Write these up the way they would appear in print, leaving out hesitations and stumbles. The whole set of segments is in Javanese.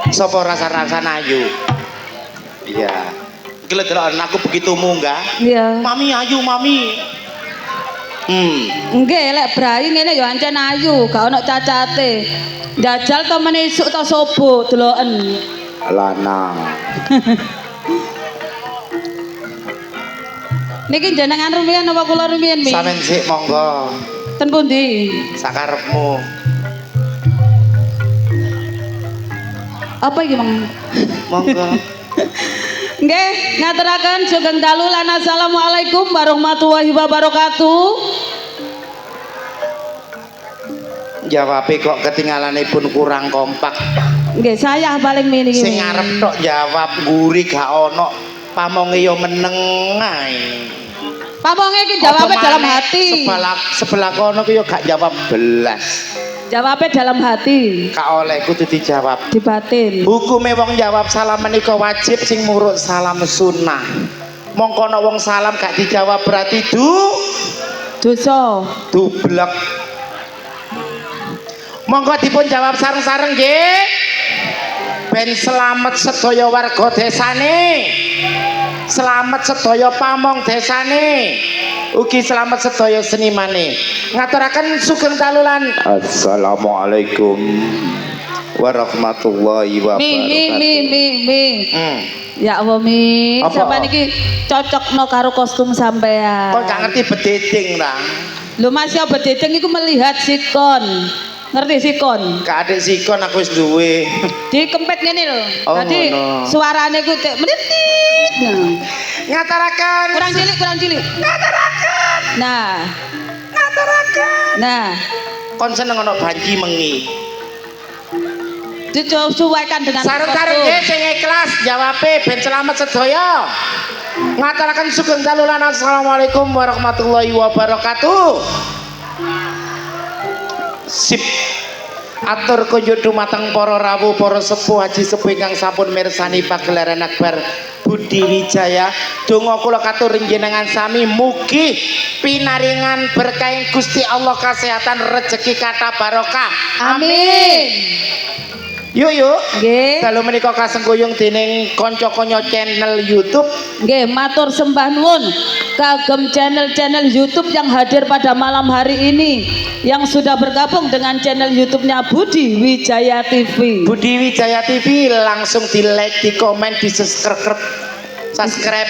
Sapa rasa-rasa ayu? Iya. Geledelan aku begitu munggah. Iya. Mami ayu, mami. Nggih, lek brayi ngene ya ancen ayu, gak ono cacate. Jajal to meneh isuk to sobo deloken. Lanang. Niki jenengan rumiyin apa kula rumiyin, Mi? Sampeyan sik monggo. Ten pundi? Sakarepmu. Apa iki, Mang? Monggo. Nggih, ngaturaken sugeng dalu lan assalamualaikum warahmatullahi wabarakatuh. Jawabe kok ketinggalanipun kurang kompak. Nggih, saya paling mini iki. Sing ngarep tok jawab nguri gak ono, pamonge yo meneng ae. Pamonge iki jawabe dalam hati. Sebelah kono ki yo gak jawab belas. Jawabe dalam hati. Gak oleh kudu dijawab. Di batin. Hukume wong jawab salam menika wajib, sing murut salam sunnah. Mongko ana wong salam gak dijawab berarti dosa. Dublek. Monggo dipun jawab sareng-sareng nggih. Ben selamat sedaya warga desane. Selamat sedaya pamong desane. Ugi selamat sedaya senimane. Ngaturaken sugeng talulan. Assalamualaikum warahmatullahi wabarakatuh. Mi. Ya Allah, Mi. Sampeyan iki cocokno karo kostum sampean. Kok gak ngerti bededing ta? Lho Mas, ya bededing iku melihat sikon. Ngerti sikon? Gak ada sikon aku wis duwe. Dikempet ngene lho. Oh, Dadi ngono. suarane ku tek menitit. Ngaturaken. Kurang cilik. Ngaturaken. Nah, Ngaturaken. nah. Kon seneng ana banji mengi. Disesuaikan dengan Sareng-sareng nggih sing ikhlas jawabe ben selamat sedaya. Ngaturaken sugeng dalulan assalamualaikum warahmatullahi wabarakatuh. Sip. Atur kunjuk dumateng para rawuh, para sepuh, haji sepuh ingkang sampun mirsani pagelaran akbar Budi Wijaya. Donga kula katur njenengan sami mugi pinaringan berkah Gusti Allah, kesehatan, rezeki kata barokah. Amin. Yuk. Nggih. Dalu menika kasengguyung dening kanca-kanca channel YouTube. Nggih, matur sembah nuwun kagem channel-channel YouTube yang hadir pada malam hari ini, yang sudah bergabung dengan channel YouTube-nya Budi Wijaya TV. Budi Wijaya TV langsung di like, di komen, di subscribe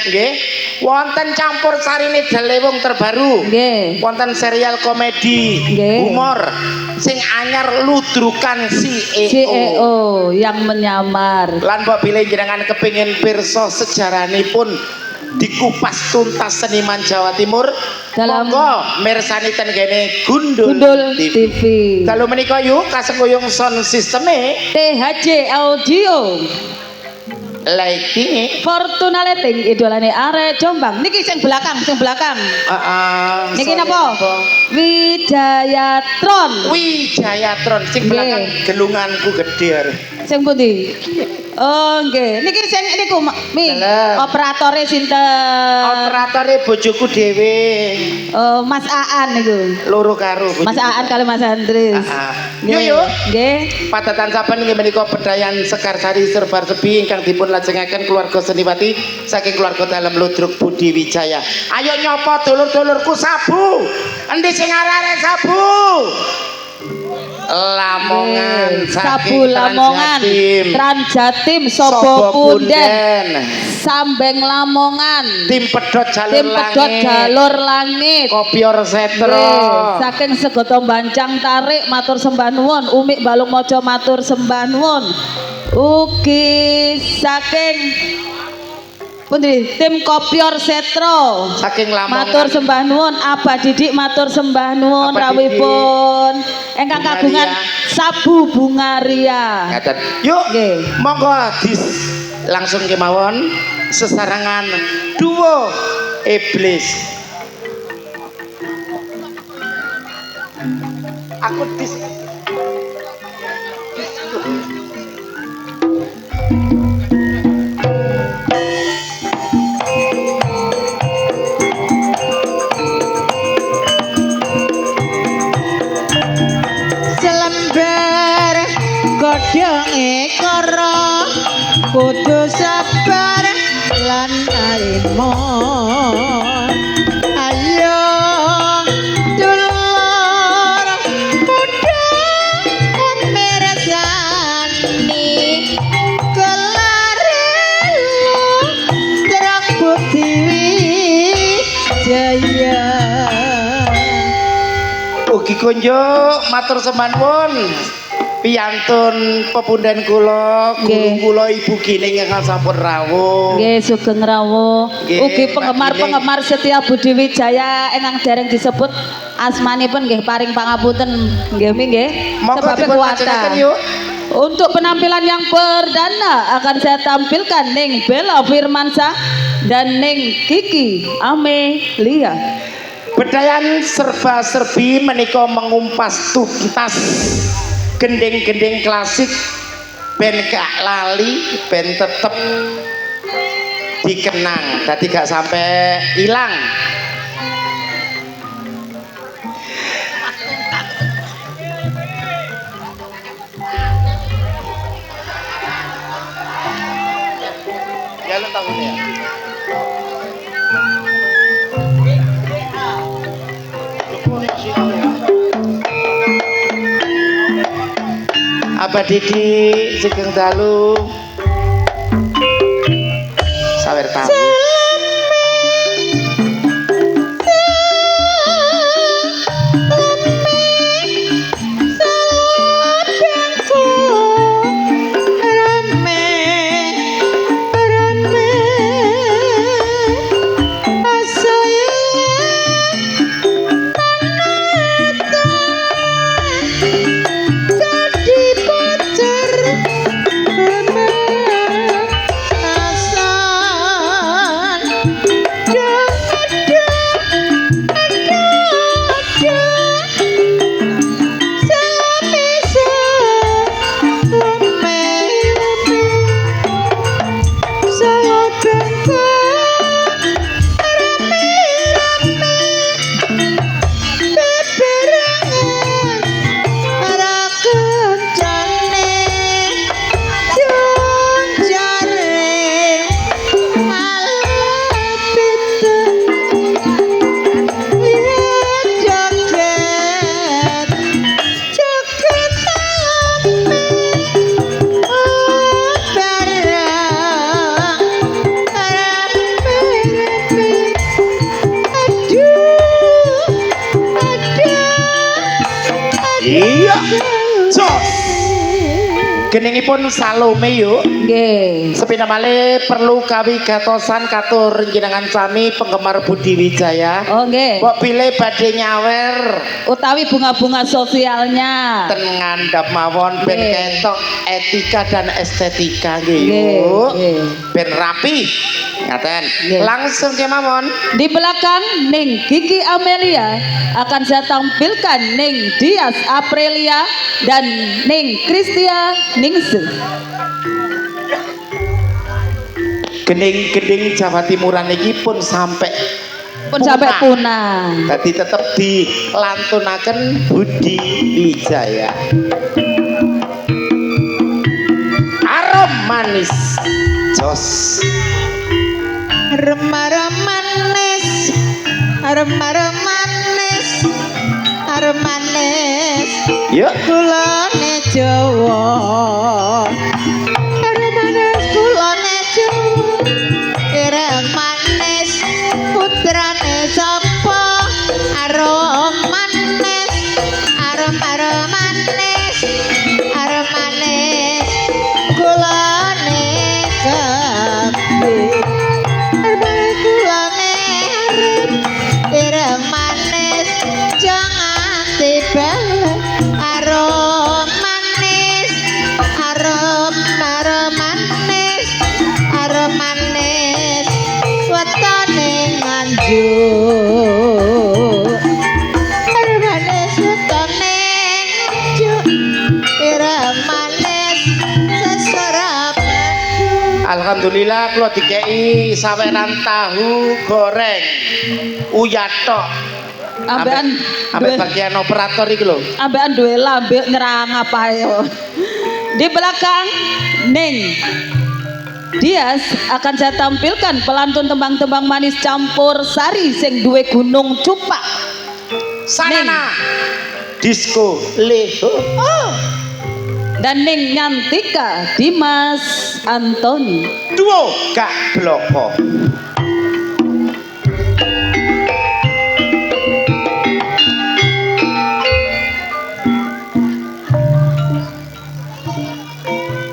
nggih. Wonten campur sarine Dalewung terbaru. Nggih. Wonten serial komedi, Nggih. humor sing anyar ludrukan CEO yang menyamar. Lan mbok bilih jenengan kepingin pirsa sejarahipun dikupas tuntas seniman Jawa Timur, Dalam- monggo mirsani ten kene Gundul TV. Dalu menika yuk kasengguyung sound sisteme THJ Audio. lighting. Fortuna Lighting idolane arek Jombang. Niki sing belakang. Niki napa? Wijayatron. Wijayatron sing Nggih. belakang gelunganku gede are. Sing pundi? Oh nggih. Niki sing niku Mi. Dalam. Operatore sinten? Operatore bojoku dhewe. Oh, Mas Aan niku. Loro karo bojoku. Mas Aan kali Mas Andres. Yuk. Nggih. Padatan saben inggih menika Bedayan Sekarsari Serbar Sebi ingkang dipun lajengaken keluarga seniwati saking keluarga dalam ludruk Budi Wijaya. Ayo nyopo dulur-dulurku sabu. Endi sing arek sabu? Lamongan Sabu Lamongan, Tranjatim, Sobo Punden, Sambeng Lamongan, Tim Pedot Jalur Langit, Kopior Setro. Nggih, saking Segoto Bancang Tarik matur sembah nuwun, Umik Balung Mojo matur sembah nuwun. Ugi saking pundi tim Kopior Setro Saking Lamongan. matur sembah nuwun, Abah Didik matur sembah nuwun Abah rawuhipun ingkang Bunga kagungan Ria. Sabu Bungaria. Ngaten. Yuk, Nggih. monggo langsung kemawon sesarangan duo iblis. Aku gedhe kara kudu sabar lan arimo ayo dulur padha mirsani kelarelu terang budi jaya Ugi kunjuk matur sembah nuwun piyantun pepundhen kula guru Nggih. kula Ibu Gining ingkang sampun rawuh. Nggih sugeng rawuh. Nggih, Ugi Pak penggemar-penggemar setia Budi Wijaya ingkang dereng disebut asmanipun nggih paring pangapunten nggih mi nggih. Monggo Sebab dipun kuwata. lajengaken yuk. Untuk penampilan yang perdana akan saya tampilkan Ning Bella Firmansyah dan Ning Kiki Amelia. Bedayan serba-serbi menika mengumpas tuntas gending-gending klasik ben gak lali ben tetep dikenang dadi gak sampai hilang. Ya lo tahu ya. Abah Didi Sugeng Dalu sawer tamu iya jos geningipun Salome yuk Nggih. sepina malih perlu kawigatosan katur jenengan sami penggemar Budi Wijaya. Oh nggih. Mbok pilih badhe nyawer Utawi bunga-bunga sosialnya. ten ngandhap mawon ben Nggih. ketok etika dan estetika nggih Nggih, yuk. nggih. Ben rapi. Ngaten. Nggih. Langsung kemawon. Di belakang Ning Kiki Amelia akan saya tampilkan Ning Dias Aprilia dan Ning Kristia Ningsih. Gening-gening Jawa Timuran iki pun sampai Pun sampai punah. Tadi tetap dilantunaken Budi Wijaya. Arom manis jos. Arem-aremanis, arem-aremanis, aremanis, Yuk. kulone Jawa. Aremanis, kulone Jawa. Ireng manis, putrane sapa? Arem manis, arem-aremanis, aremanis, kulone kabeh. Ireng manis jangan tiba arom manis arom manis arom manis wetone nganjuk arom manis wetone nganjuk ireng manis seserapan. Alhamdulillah kula dikei saweran tahu goreng uyatok. Ambekan Ambek bagian operator iki lho. ambekan duwe lambe nyerang apa ya. Di belakang Ning Dias akan saya tampilkan pelantun tembang-tembang manis campur sari sing duwe gunung cupak. Sanana disco leho. Dan Ning Nyantika Dimas Antoni. Duo gak bloko.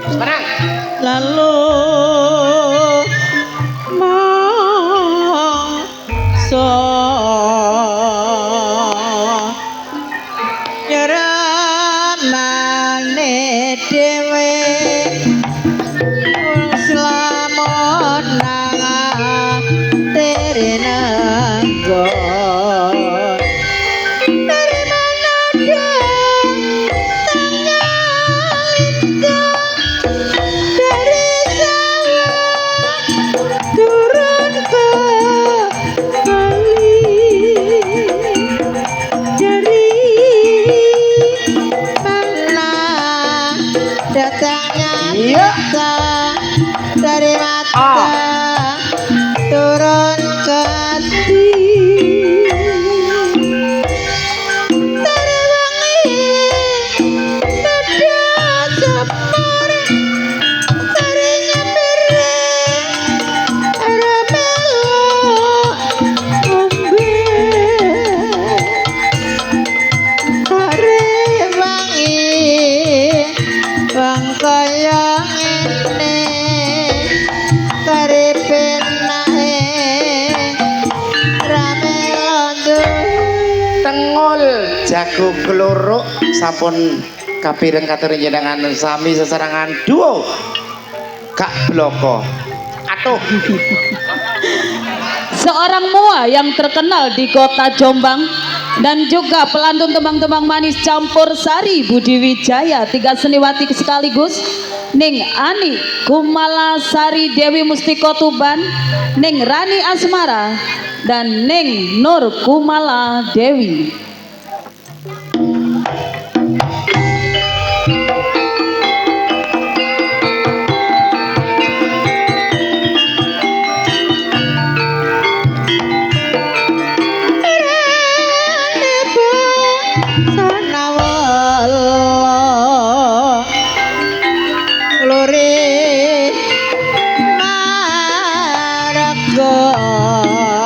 Semarang. lalu mongso nyeramane dhewe wong slamet nang terenanggo dari mana dia dari sana turun ke kali dari mana datangnya Iya. cinta dari mata turun ke hati dari wangi nada sepur dari nyembere aramelo ombe hari wangi wong kaya ngene karepe nae ramelo Tengul jago keloro sampun kapireng katur jenengan sami sesarangan duo gak bloko. Atuh. Seorang mua yang terkenal di kota Jombang dan juga pelantun tembang-tembang manis campur sari Budi Wijaya, 3 seniwati sekaligus. Ning Ani Kumala Sari Dewi Mustiko Tuban, Ning Rani Asmara, dan Ning Nur Kumala Dewi.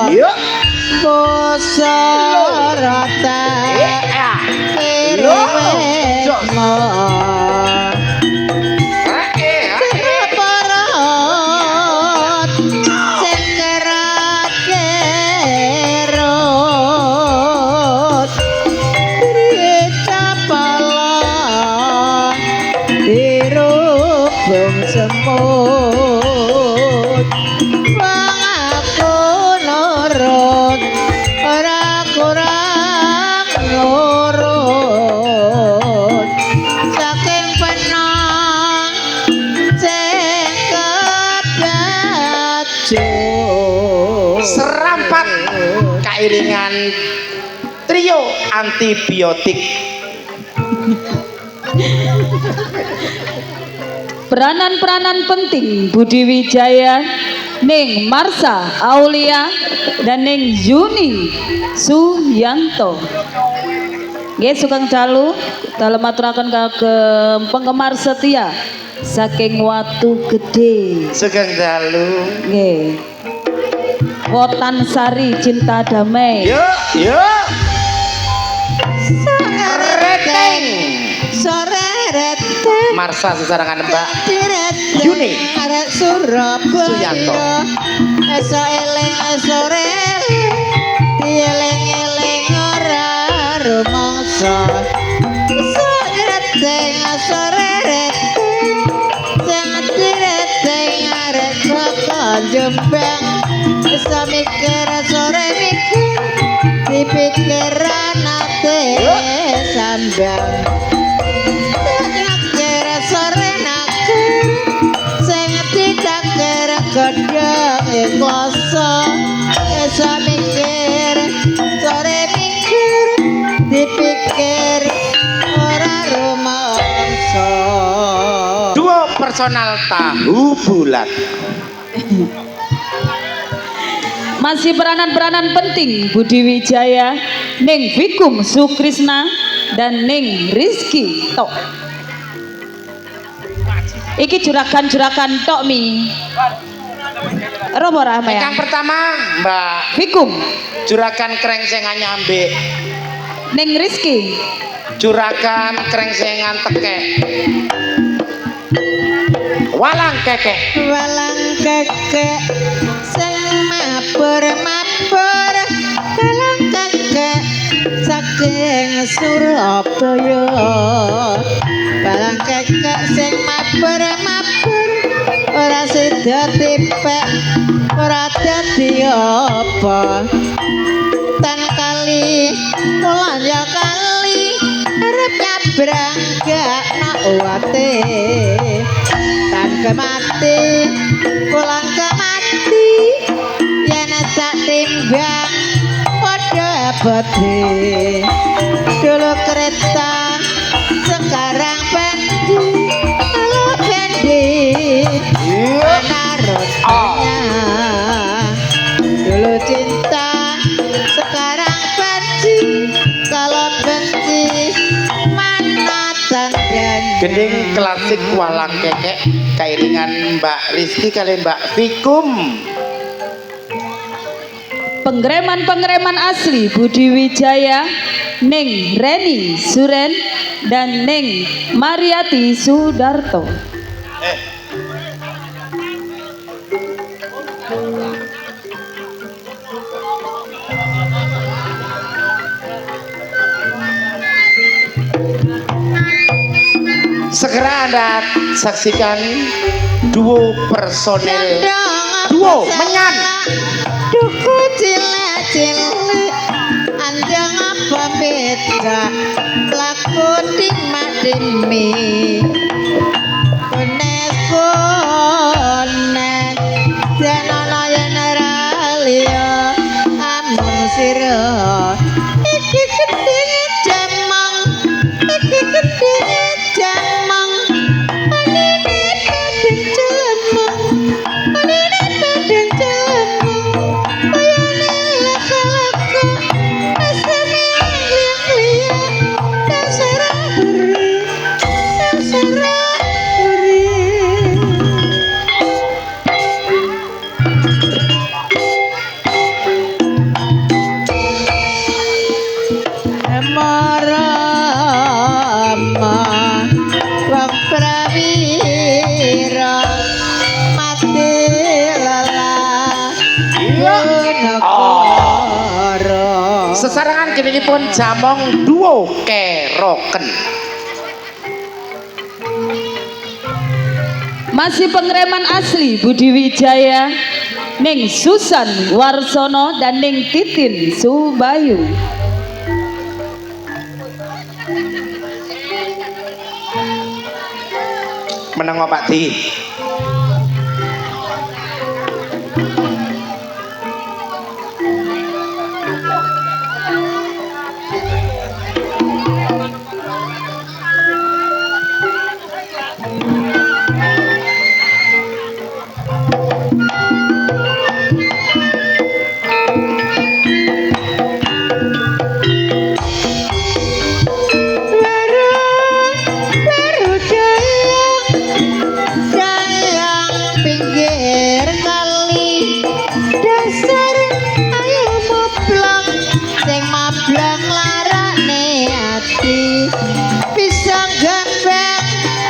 Yuk. Sarata Lo. Parot sekerat kerot berita pala dirubung semut wong aku nurut ora kurang nurut saking penang sing kebacut Serampat kairingan trio antibiotik. Peranan-peranan penting Budi Wijaya, Ning Marsha Aulia, dan Ning Yuni Suyanto. Nggih sugeng dalu dalem aturaken kagem penggemar setia saking Watu Gede. Sugeng dalu. Nggih. Wotan Sari Cinta Damai. Yuk, yuk. Rating. sore reteng Marsha sesarangan Mbak Yuni Yuni arek Surabaya Suyanto. esok eling sore dieling-eling ora rumangsa esok reteng sore reteng sing reteng arek kota Jombang esok mikir sore mikir dipikir nate sambang sore nakir sing ditaker godhong ikhloso esa mikir sore mikir dipikir ora rumangsa personal tahu bulat. Masih peranan-peranan penting Budi Wijaya, Ning Vikum Sukrisna dan Ning Rizky Tok. Iki juragan-juragan tok mi. Robo Rahma ya. Yang pertama Mbak Vikum, juragan krengsengan nyambe, Ning Rizky, juragan krengsengan tekek, walang kekek. Walang kekek sing mabur-mabur, walang kekek saking Surabaya. Walang kekek sing mabur-mabur, ora sida tipek, ora dadi apa. Tan kali kula ya kali arep nyabrang gak nak uwate. Tan kemati pulang kemati yen tak timbang padha abote. Dulu kereta sekarang bendi, halo bendi mana rasanya. Dulu cinta sekarang benci, kalau benci mana tandanya. Gending klasik walang kekek kairingan Mbak Rizky kali Mbak Vikum. pengereman-pengereman asli Budi Wijaya, Ning Reni Suren dan Ning Mariati Sudarto. Segera Anda saksikan duo personil duo menyan. Duku cilik-cilik andang apa beda laku dima-dimi kones janana yen ora liya amun sira iki gedhe jamang iki gedhe jamang anine kadang jamang anine kadang jamang bayane laka-laka asane liang-liang dasara beri marama wong prawira mati lelah negara. Sesarangan kini pun jamong duo keroken. Masih pengereman asli Budi Wijaya, Ning Susan Warsono dan Ning Titin Subayu. Meneng Pak Di. Baru dayang pinggir kali dasar ayo mablang sing mablang larane ati bisa gambang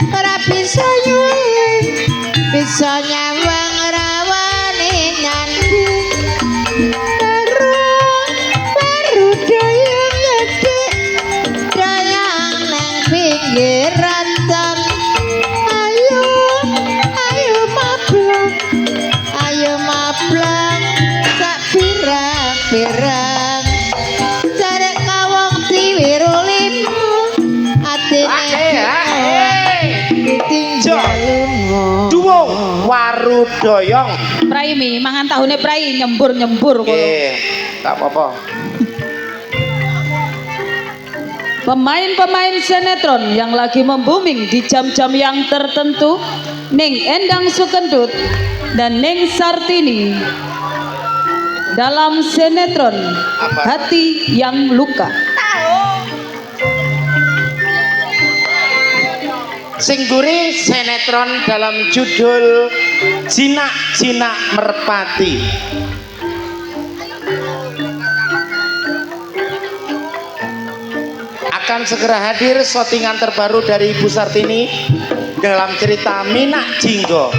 ora bisa nyuling bisa nyawang rawane nyandi baru dayang gede dayang nang pinggir ratan ayo mablang sak pirang-pirang cari kawong diwiru limo atine ditinggal lunga. Duo Warudoyong. Prai mi mangan tahune prai nyembur-nyembur kono. Tak apa-apa. Pemain-pemain sinetron yang lagi membuming di jam-jam yang tertentu Ning Endang Sukendut dan Ning Sartini dalam sinetron Hati yang Luka. Sing guri sinetron dalam judul Jinak-jinak Merpati. Akan segera hadir syutingan terbaru dari Ibu Sartini dalam cerita Minak Jinggo.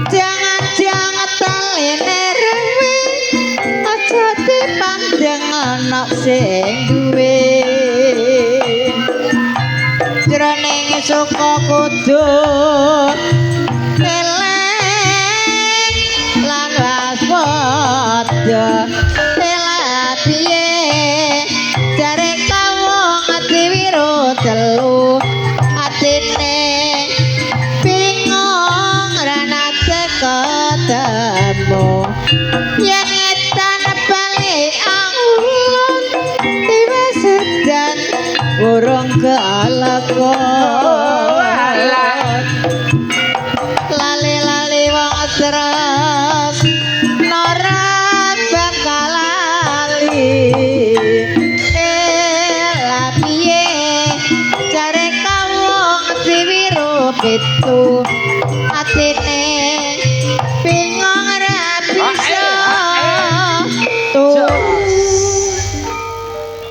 Jangan-jangan taline rewe aja dipandang anak sing duwe jroning suka kudu eleng lan waspada telat piye jare kawong ati wiro telu atine bingung ranate ketemu yang etan balik angulun tiba sedan burung ke alakon lali-lali wong terus nora bakal lali piye jare kawong diwiru pitu atine bingung ra bisa tuh.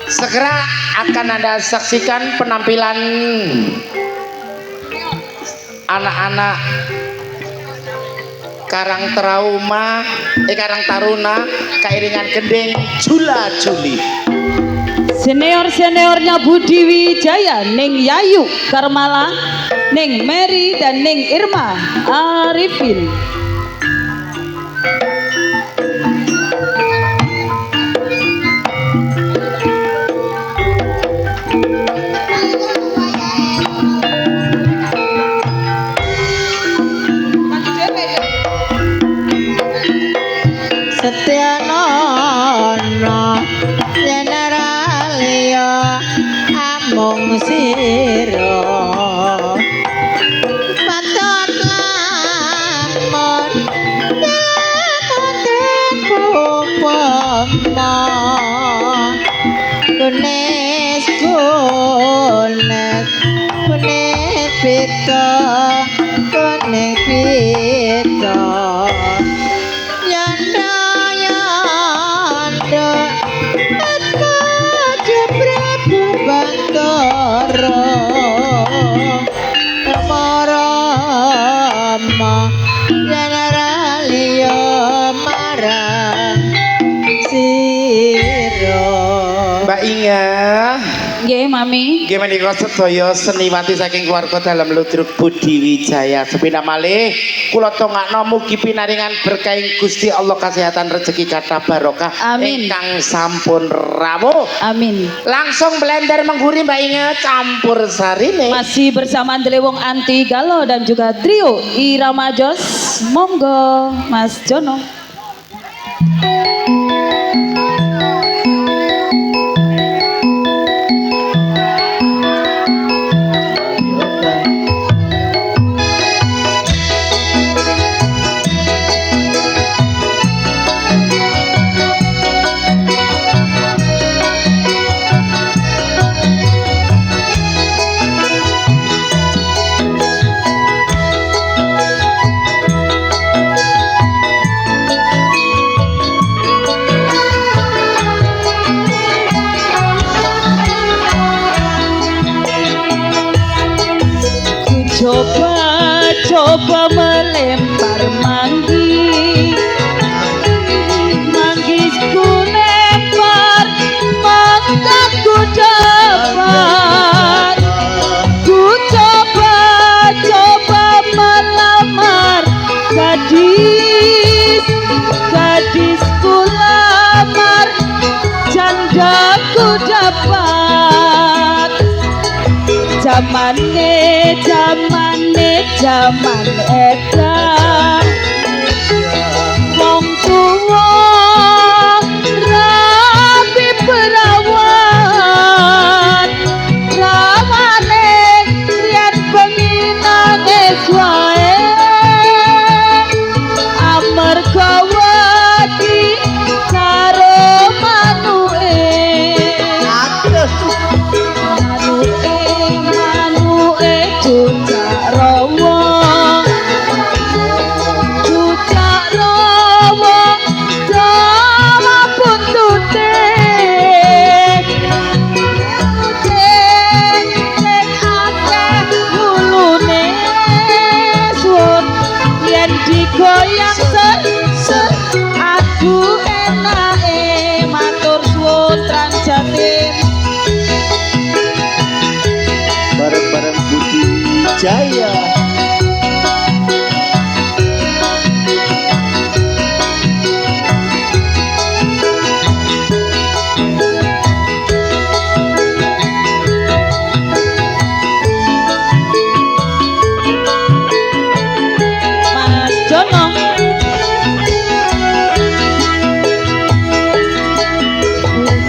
Segera akan Anda saksikan penampilan anak-anak Karang Taruna kairingan gending Jula Juli. Senior-seniornya Budi Wijaya, Ning Yayu Karmala, Ning Mary dan Ning Irma Arifin. Setyanono generalia amung sira patut lamun kupama kunes pita kunes pita generalia marang sira. Mbak Inga, Nggih, Mami. nggih menika sedaya seniwati saking keluarga dalam Ludruk Budi Wijaya. Sepindah malih kula tongakno mugi pinaringan berkah Gusti Allah kesehatan rezeki kathah barokah Amin. ingkang sampun rawuh. Amin. Langsung blender mengguri Mbak Inga campur sarine. Masih bersama Delewong Anti Galo dan juga trio Irama Jos. Monggo Mas Jono. Coba melempar manggi, manggisku lempar, manggaku dapat. Ku coba melamar gadisku lamar, jandaku dapat. Zaman edan wong tuwa rapi perawan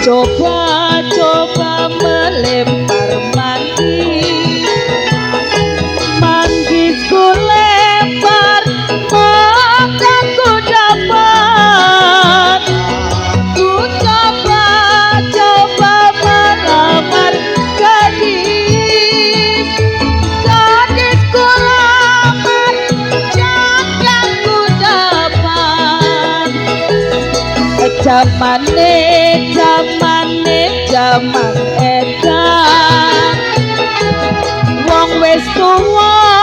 Coba melempar manggis ku lempar maka ku dapat. Ku coba melamar gadis ku lamar jangan ku dapat. Zaman edan wong wis tuwa